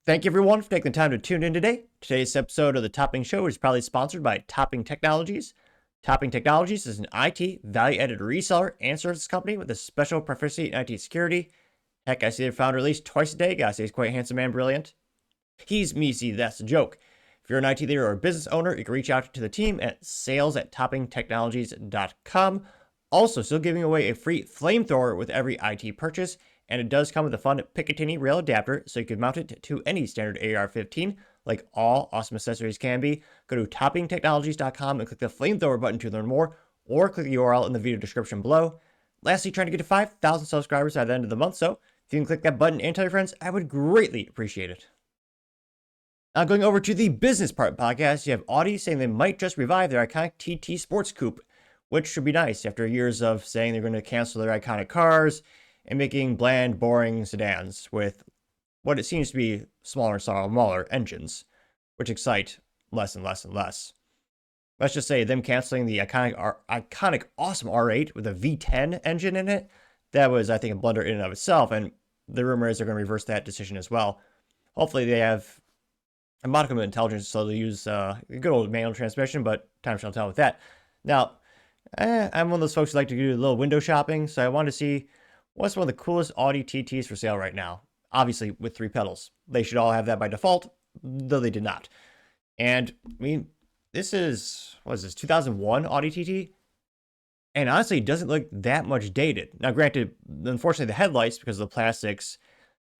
Thank you everyone for taking the time to tune in today. Today's episode of the Topping Show is proudly sponsored by Topping Technologies. Topping Technologies is an IT value-added reseller and services company with a special proficiency in IT security. Heck, I see their founder at least twice a day. Gotta say he's quite handsome and brilliant. He's me, see, that's a joke. If you're an IT leader or a business owner, you can reach out to the team at sales@toppingtechnologies.com. Also, still giving away a free flamethrower with every IT purchase, and it does come with a fun Picatinny rail adapter, so you can mount it to any standard AR-15, like all awesome accessories can be. Go to toppingtechnologies.com and click the flamethrower button to learn more, or click the URL in the video description below. Lastly, trying to get to 5,000 subscribers by the end of the month, so if you can click that button and tell your friends, I would greatly appreciate it. Now, going over to the business part podcast, you have Audi saying they might just revive their iconic TT Sports Coupe, which should be nice after years of saying they're going to cancel their iconic cars and making bland, boring sedans with what it seems to be smaller and smaller engines, which excite less and less and less. Let's just say them canceling the iconic, awesome R8 with a V10 engine in it, that was, I think, a blunder in and of itself, and the rumor is they're going to reverse that decision as well. Hopefully they have a modicum of intelligence, so they use a good old manual transmission, but time shall tell with that. Now, I'm one of those folks who like to do a little window shopping, so I wanted to see what's one of the coolest Audi TTs for sale right now. Obviously, with 3 pedals. They should all have that by default, though they did not. And, I mean, this is, what is this, 2001 Audi TT? And honestly, it doesn't look that much dated. Now, granted, unfortunately, the headlights, because of the plastics,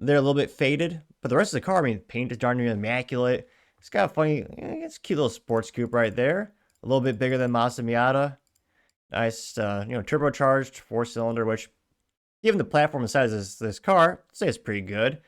they're a little bit faded. But the rest of the car, I mean, paint is darn near immaculate. It's got a funny, it's a cute little sports coupe right there. A little bit bigger than Mazda Miata. Nice, turbocharged 4-cylinder, which, given the platform and size of this car, I'd say it's pretty good.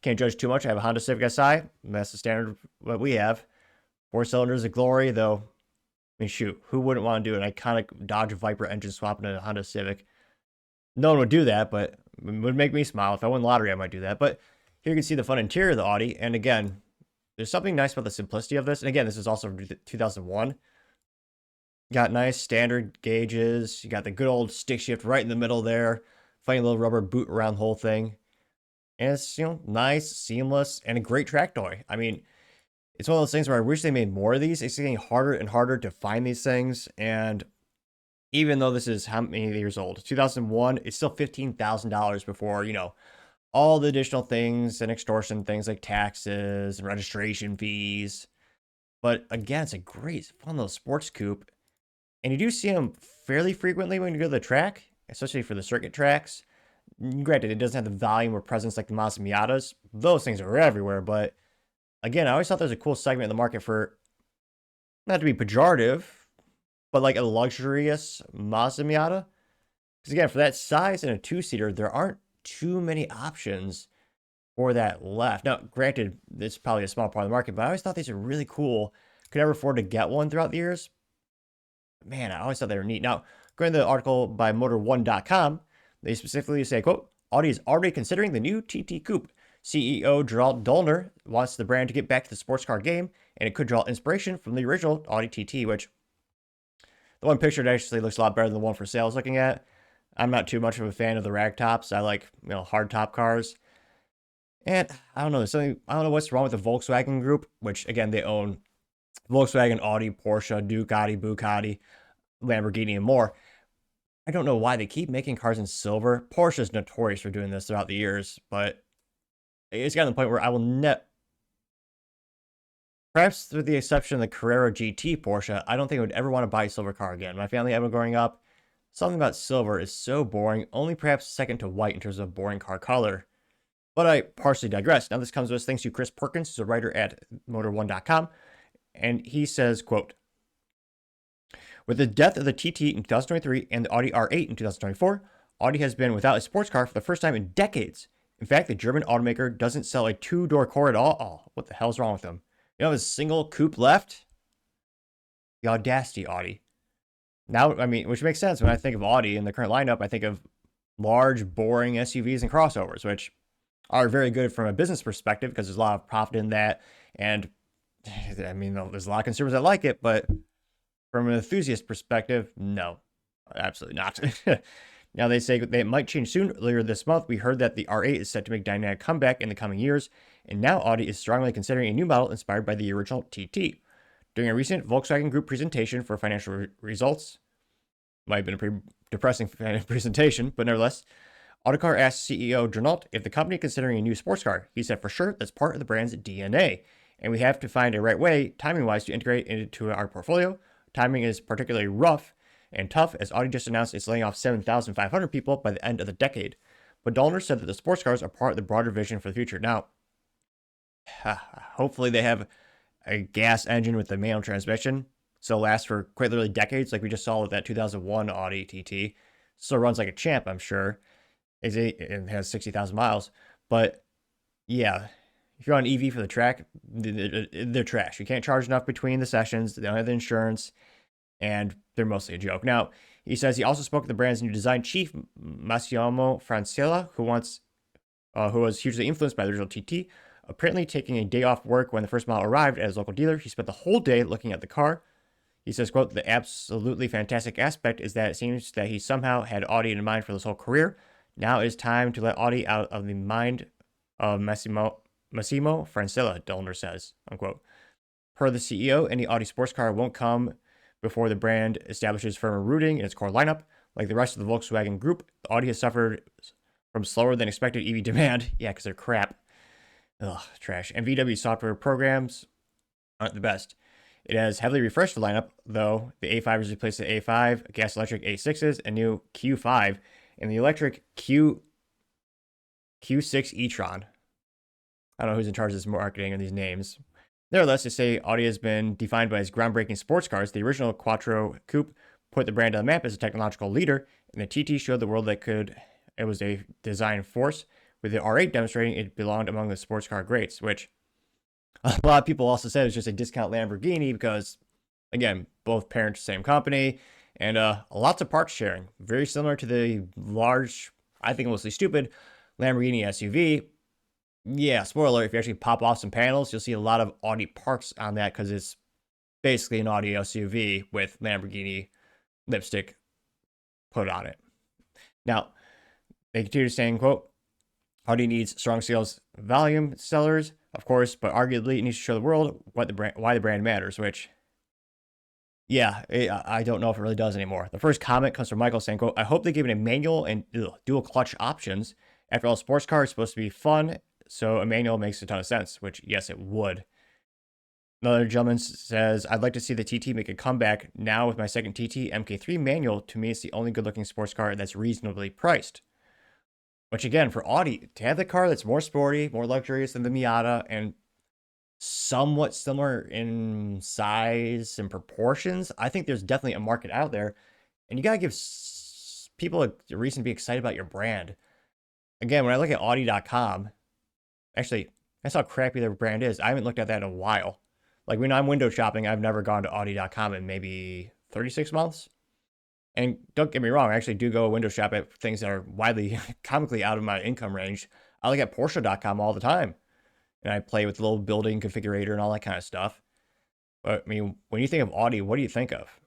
Can't judge too much. I have a Honda Civic Si. That's the standard what we have. 4 cylinders of glory, though. I mean, shoot, who wouldn't want to do an iconic Dodge Viper engine swap in a Honda Civic? No one would do that, but it would make me smile. If I won lottery, I might do that. But here you can see the fun interior of the Audi. And again, there's something nice about the simplicity of this. And again, this is also from 2001. Got nice standard gauges. You got the good old stick shift right in the middle there. Funny little rubber boot around the whole thing. And it's, nice, seamless, and a great track toy. I mean, it's one of those things where I wish they made more of these. It's getting harder and harder to find these things. And even though this is how many years old? 2001, it's still $15,000 before, all the additional things and extortion things like taxes and registration fees. But again, it's a great, fun little sports coupe. And you do see them fairly frequently when you go to the track, especially for the circuit tracks. Granted, it doesn't have the volume or presence like the Mazda Miatas. Those things are everywhere, but again, I always thought there was a cool segment in the market for, not to be pejorative, but like a luxurious Mazda Miata. Because again, for that size and a 2-seater, there aren't too many options for that left. Now, granted, it's probably a small part of the market, but I always thought these were really cool. Could never afford to get one throughout the years. Man, I always thought they were neat. Now, going to the article by Motor1.com, they specifically say, quote, Audi is already considering the new TT Coupe. CEO Gerald Dollner wants the brand to get back to the sports car game, and it could draw inspiration from the original Audi TT, which the one pictured actually looks a lot better than the one for sale I was looking at. I'm not too much of a fan of the rag tops. I like, hard top cars. And I don't know, I don't know what's wrong with the Volkswagen group, which again, they own Volkswagen, Audi, Porsche, Ducati, Bugatti, Lamborghini, and more. I don't know why they keep making cars in silver. Porsche is notorious for doing this throughout the years, but it's gotten to the point where I will perhaps with the exception of the Carrera GT Porsche, I don't think I would ever want to buy a silver car again. My family ever growing up, something about silver is so boring, only perhaps second to white in terms of boring car color. But I partially digress. Now this comes to us thanks to Chris Perkins, who's a writer at Motor1.com. And he says, quote, with the death of the TT in 2023 and the Audi R8 in 2024, Audi has been without a sports car for the first time in decades. In fact, the German automaker doesn't sell a 2-door core at all. Oh, what the hell's wrong with them? You have a single coupe left? The audacity, Audi. Now, I mean, which makes sense when I think of Audi in the current lineup. I think of large, boring SUVs and crossovers, which are very good from a business perspective because there's a lot of profit in that. And I mean, there's a lot of consumers that like it, but from an enthusiast perspective, no, absolutely not. Now they say they might change soon. Earlier this month, we heard that the R8 is set to make a dynamic comeback in the coming years, and now Audi is strongly considering a new model inspired by the original TT. During a recent Volkswagen Group presentation for financial results, might have been a pretty depressing presentation, but nevertheless, Autocar asked CEO Gernot if the company is considering a new sports car. He said, for sure, that's part of the brand's DNA, and we have to find a right way, timing-wise, to integrate it into our portfolio. Timing is particularly rough and tough, as Audi just announced it's laying off 7,500 people by the end of the decade. But Dollner said that the sports cars are part of the broader vision for the future. Now, hopefully they have a gas engine with a manual transmission, so it'll last for quite literally decades, like we just saw with that 2001 Audi TT. Still runs like a champ, I'm sure. It has 60,000 miles. But yeah, if you're on EV for the track, they're trash. You can't charge enough between the sessions. They don't have the insurance, and they're mostly a joke. Now, he says he also spoke to the brand's new design chief, Massimo Francella, who was hugely influenced by the original TT. Apparently taking a day off work when the first model arrived at his local dealer, he spent the whole day looking at the car. He says, quote, the absolutely fantastic aspect is that it seems that he somehow had Audi in mind for his whole career. Now it is time to let Audi out of the mind of Massimo Francella, Dollner says, unquote. Per the CEO, any Audi sports car won't come before the brand establishes firmer rooting in its core lineup. Like the rest of the Volkswagen Group, Audi has suffered from slower than expected EV demand. Yeah, because they're crap. Ugh, trash. And VW software programs aren't the best. It has heavily refreshed the lineup, though. The A5 has replaced the A5, gas electric A6s, a new Q5, and the electric Q6 e-tron. I don't know who's in charge of this marketing or these names. Nevertheless, they say Audi has been defined by its groundbreaking sports cars. The original Quattro Coupe put the brand on the map as a technological leader, and the TT showed the world that it was a design force, with the R8 demonstrating it belonged among the sports car greats, which a lot of people also said it's just a discount Lamborghini because, again, both parents, same company, and lots of parts sharing. Very similar to the large, I think mostly stupid, Lamborghini SUV. Yeah, spoiler, if you actually pop off some panels, you'll see a lot of Audi parts on that because it's basically an Audi SUV with Lamborghini lipstick put on it. Now, they continue saying, quote, Audi needs strong sales volume sellers, of course, but arguably it needs to show the world why the brand matters, which, yeah, I don't know if it really does anymore. The first comment comes from Michael saying, quote, I hope they give it a manual and dual clutch options. After all, sports car is supposed to be fun, so a manual makes a ton of sense, which, yes, it would. Another gentleman says, I'd like to see the TT make a comeback. Now with my second TT MK3 manual, to me, it's the only good-looking sports car that's reasonably priced. Which, again, for Audi, to have the car that's more sporty, more luxurious than the Miata, and somewhat similar in size and proportions, I think there's definitely a market out there. And you got to give people a reason to be excited about your brand. Again, when I look at Audi.com, actually, that's how crappy their brand is. I haven't looked at that in a while. Like, when I'm window shopping, I've never gone to Audi.com in maybe 36 months. And don't get me wrong, I actually do go window shop at things that are widely, comically out of my income range. I look at Porsche.com all the time. And I play with the little building configurator and all that kind of stuff. But, I mean, when you think of Audi, what do you think of?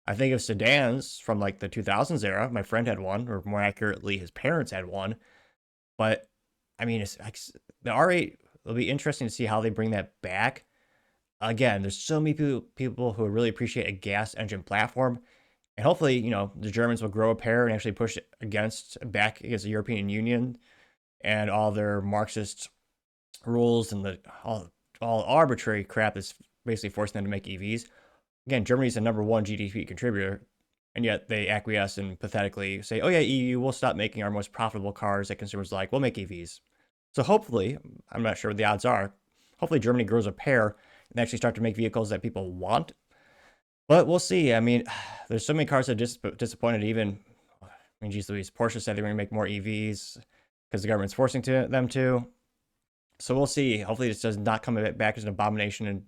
I think of sedans from, like, the 2000s era. My friend had one, or more accurately, his parents had one. But, I mean, the R8, it'll be interesting to see how they bring that back. Again, there's so many people who really appreciate a gas engine platform. And hopefully, you know, the Germans will grow a pair and actually push back against the European Union and all their Marxist rules and all arbitrary crap that's basically forcing them to make EVs. Again, Germany's the #1 GDP contributor, and yet they acquiesce and pathetically say, oh yeah, EU, we'll stop making our most profitable cars that consumers like. We'll make EVs. So hopefully, I'm not sure what the odds are, hopefully Germany grows a pair and actually start to make vehicles that people want. But we'll see. I mean, there's so many cars that are disappointed. Even, I mean, geez Louise, Porsche said they were going to make more EVs because the government's forcing them to. So we'll see. Hopefully this does not come back as an abomination and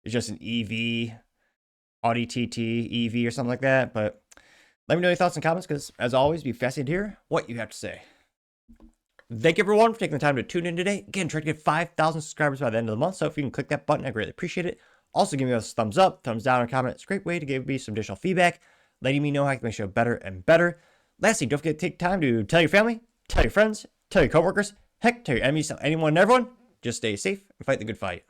it's just an EV, Audi TT, EV or something like that. But let me know your thoughts and comments because, as always, be fascinated to hear what you have to say. Thank you, everyone, for taking the time to tune in today. Again, trying to get 5,000 subscribers by the end of the month. So if you can click that button, I greatly appreciate it. Also, give me a thumbs up, thumbs down, or comment. It's a great way to give me some additional feedback. letting me know how I can make the show better and better. Lastly, don't forget to take time to tell your family, tell your friends, tell your coworkers, heck, tell your enemies, tell anyone and everyone. Just stay safe and fight the good fight.